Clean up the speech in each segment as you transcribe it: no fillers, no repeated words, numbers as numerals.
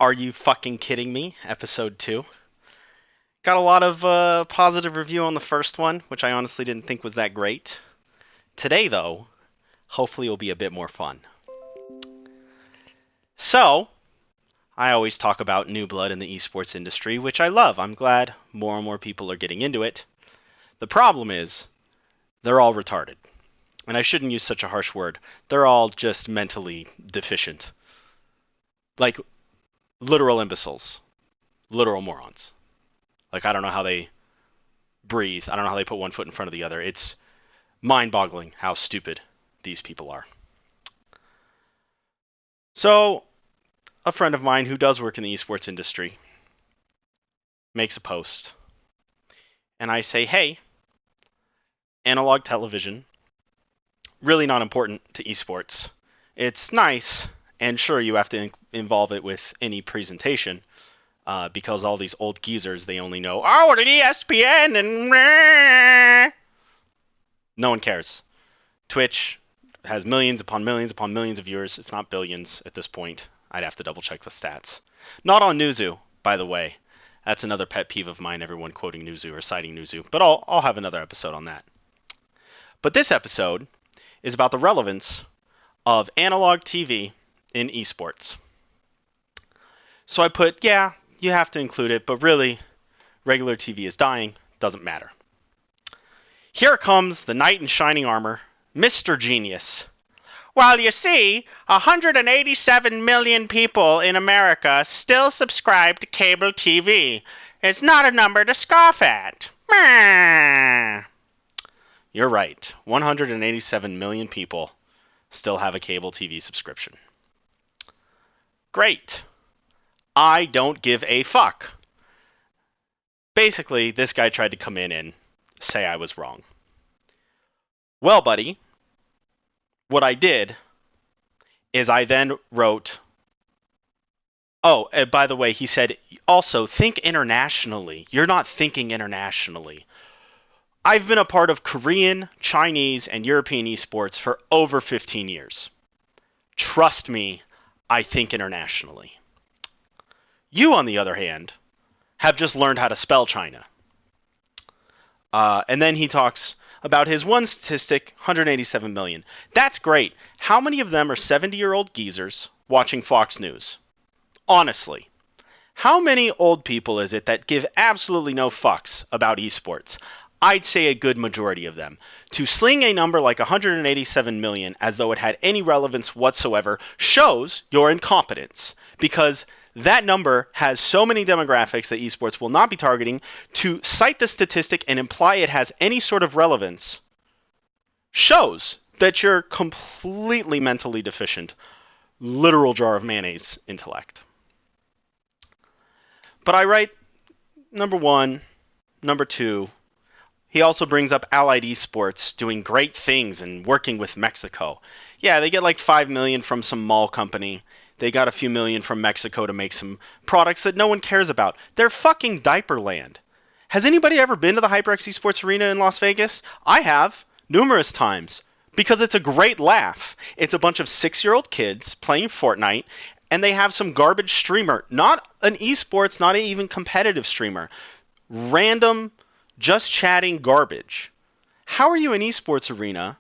Are You Fucking Kidding Me? Episode 2. Got a lot of positive review on the first one, which I honestly didn't think was that great. Today, though, hopefully will be a bit more fun. So, I always talk about new blood in the esports industry, which I love. I'm glad more and more people are getting into it. The problem is, they're all retarded. And I shouldn't use such a harsh word. They're all just mentally deficient. Like, literal imbeciles. Literal morons. Like, I don't know how they breathe. I don't know how they put one foot in front of the other. It's mind-boggling how stupid these people are. So, a friend of mine who does work in the esports industry makes a post, and I say, hey, analog television, really not important to esports. It's nice, and sure, you have to involve it with any presentation, because all these old geezers, they only know, oh, an ESPN, and no one cares. Twitch has millions upon millions upon millions of viewers, if not billions at this point. I'd have to double check the stats. Not on Newzoo, by the way. That's another pet peeve of mine, everyone quoting Newzoo or citing Newzoo. But I'll have another episode on that. But this episode is about the relevance of analog TV in esports. So I put, yeah, you have to include it, but really, regular TV is dying, doesn't matter. Here comes the knight in shining armor, Mr. Genius. Well, you see, 187 million people in America still subscribe to cable TV. It's not a number to scoff at. You're right. 187 million people still have a cable TV subscription. Great. I don't give a fuck. Basically, this guy tried to come in and say I was wrong. Well, buddy, what I did is I then wrote, oh, by the way, he said, also think internationally. You're not thinking internationally. I've been a part of Korean, Chinese, and European esports for over 15 years. Trust me, I think internationally. You, on the other hand, have just learned how to spell China. And then he talks about his one statistic, 187 million. That's great. How many of them are 70-year-old geezers watching Fox News? Honestly. How many old people is it that give absolutely no fucks about esports? I'd say a good majority of them. To sling a number like 187 million as though it had any relevance whatsoever shows your incompetence. Because that number has so many demographics that esports will not be targeting. To cite the statistic and imply it has any sort of relevance shows that you're completely mentally deficient. Literal jar of mayonnaise intellect. But I write number one, number two. He also brings up Allied Esports doing great things and working with Mexico. Yeah, they get like 5 million from some mall company. They got a few million from Mexico to make some products that no one cares about. They're fucking diaper land. Has anybody ever been to the HyperX Esports Arena in Las Vegas? I have, numerous times, because it's a great laugh. It's a bunch of 6-year-old kids playing Fortnite, and they have some garbage streamer. Not an esports, not an even competitive streamer. Random, just chatting garbage. How are you an esports arena,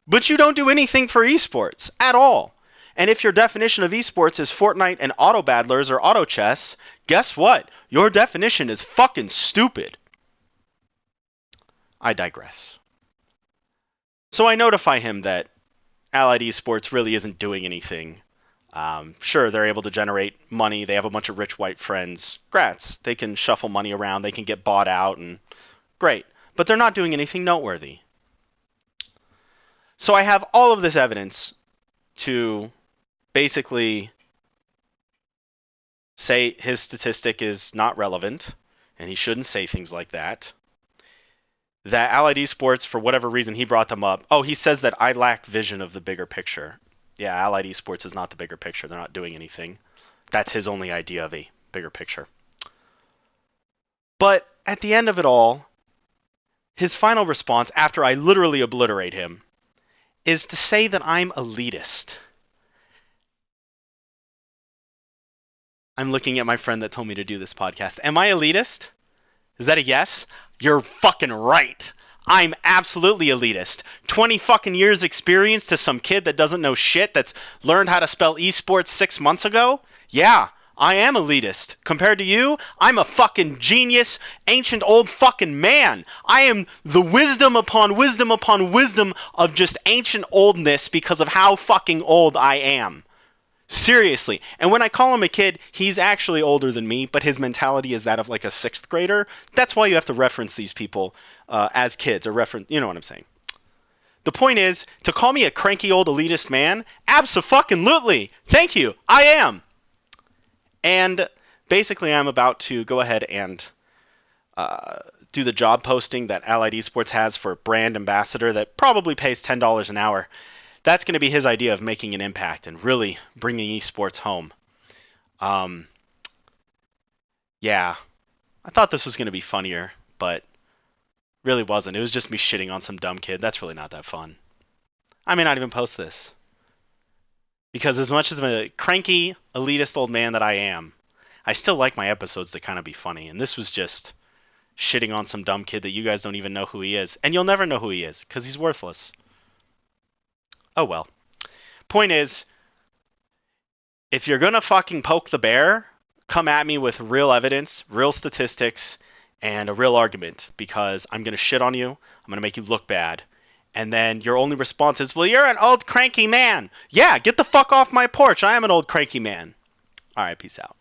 but you don't do anything for esports at all? And if your definition of esports is Fortnite and auto battlers or auto chess, guess what? Your definition is fucking stupid. I digress. So I notify him that Allied Esports really isn't doing anything. Sure, they're able to generate money. They have a bunch of rich white friends. Grats. They can shuffle money around. They can get bought out, and great. But they're not doing anything noteworthy. So I have all of this evidence to basically say his statistic is not relevant, and he shouldn't say things like that. That Allied Esports, for whatever reason, he brought them up. Oh, he says that I lack vision of the bigger picture. Yeah, Allied Esports is not the bigger picture. They're not doing anything. That's his only idea of a bigger picture. But at the end of it all, his final response, after I literally obliterate him, is to say that I'm elitist. I'm looking at my friend that told me to do this podcast. Am I elitist? Is that a yes? You're fucking right. I'm absolutely elitist. 20 fucking years experience to some kid that doesn't know shit that's learned how to spell esports 6 months ago? Yeah, I am elitist. Compared to you, I'm a fucking genius, ancient old fucking man. I am the wisdom upon wisdom upon wisdom of just ancient oldness because of how fucking old I am. Seriously. And when I call him a kid, he's actually older than me, but his mentality is that of like a sixth grader. That's why you have to reference these people as kids, or reference, you know what I'm saying. The point is, to call me a cranky old elitist man, abso-fucking-lutely. Thank you. I am. And basically, I'm about to go ahead and do the job posting that Allied Esports has for brand ambassador that probably pays $10 an hour. That's going to be his idea of making an impact and really bringing esports home. Yeah, I thought this was going to be funnier, but really wasn't. It was just me shitting on some dumb kid. That's really not that fun. I may not even post this. Because as much as a cranky, elitist old man that I am, I still like my episodes to kind of be funny. And this was just shitting on some dumb kid that you guys don't even know who he is. And you'll never know who he is, because he's worthless. Oh well. Point is, if you're gonna fucking poke the bear, come at me with real evidence, real statistics, and a real argument, because I'm gonna shit on you, I'm gonna make you look bad, and then your only response is, well, you're an old cranky man. Yeah, get the fuck off my porch. I am an old cranky man. Alright, peace out.